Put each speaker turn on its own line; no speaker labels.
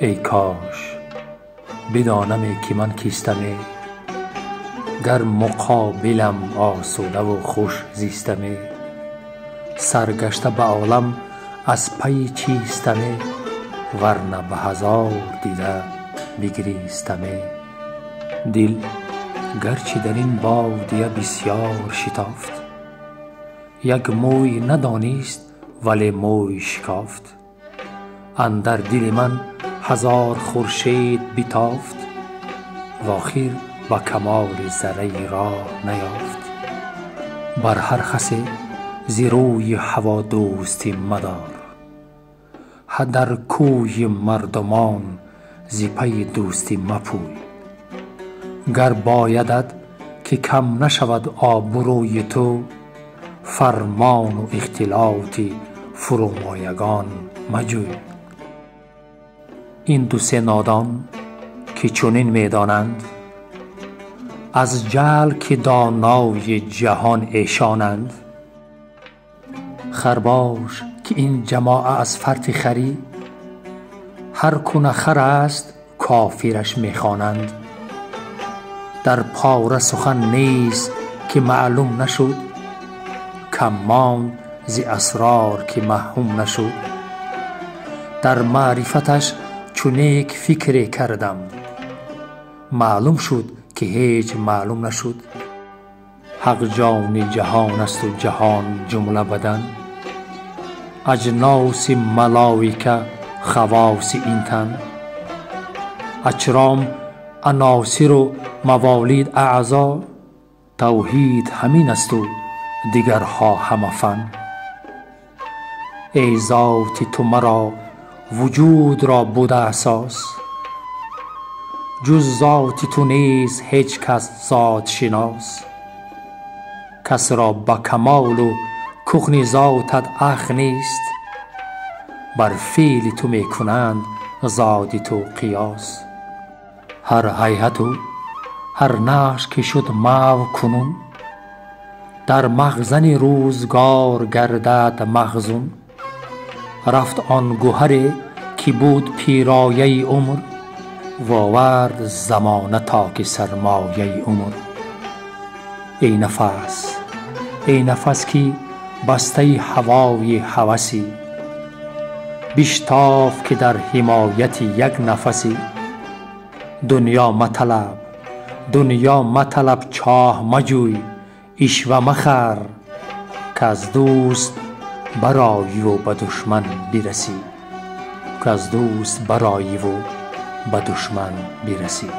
ای کاش بدانم که من کیستمه، گر مقابلم آسوده و خوش زیستمه. سرگشته به عالم از پی چیستمه، ورنه به هزار دیده بگریستمه. دل گرچه در این بادیه بسیار شتافت، یک موی ندانست ولی موی شکافت. اندر دل من هزار خورشید بتافت، و آخر به کمال ذره راه نیافت. بر هر خسی ز روی هوا دوستی مدار، در کوی مردمان ز پی دوستی مپوی. گر بایدت که کم نشود آبروی تو، فرمان و اختلاط فرومایگان مجوی. این دو سه نادان که چنین می دانند، از جهل که دانای جهان ایشانند. خرباش که این جماعه از فرط خری، هر کونه خر است کافرش می خوانند. در پاره سخن نیست که معلوم نشد، کم ماند ز اسرار که محروم نشد. در معرفتش چو نیک فکری کردم، معلوم شد که هیچ معلوم نشد. حق جان جهان است و جهان جمله بدن، اجناس ملائکه خواص این تن. اجرام عناصر و موالید اعضا، توحید همین است و دیگرها همه فن. ای ذات تو مرا وجود را بوده اساس، جز ذات تو نیز هیچ کس ذات شناس. کس را به کمال و کهن ذاتت اخ نیست، بر فعل تو می کنند ذات تو قیاس. هر هیهت و هر نقش که شد محو کنون، در مخزن روزگار گردد مخزون. رفت آن گوهری که بود پیرایه عمر، و آورد زمانه تا که سرمایه عمر. ای نفس، ای نفس که بسته هوای هوسی، بشتاف که در حمایت یک نفسی. دنیا مطلب، دنیا مطلب، چاه مجوی، عشوه مخر، که از دوست برآیی و به دشمن برسی. که از دوست برآیی و به دشمن برسی.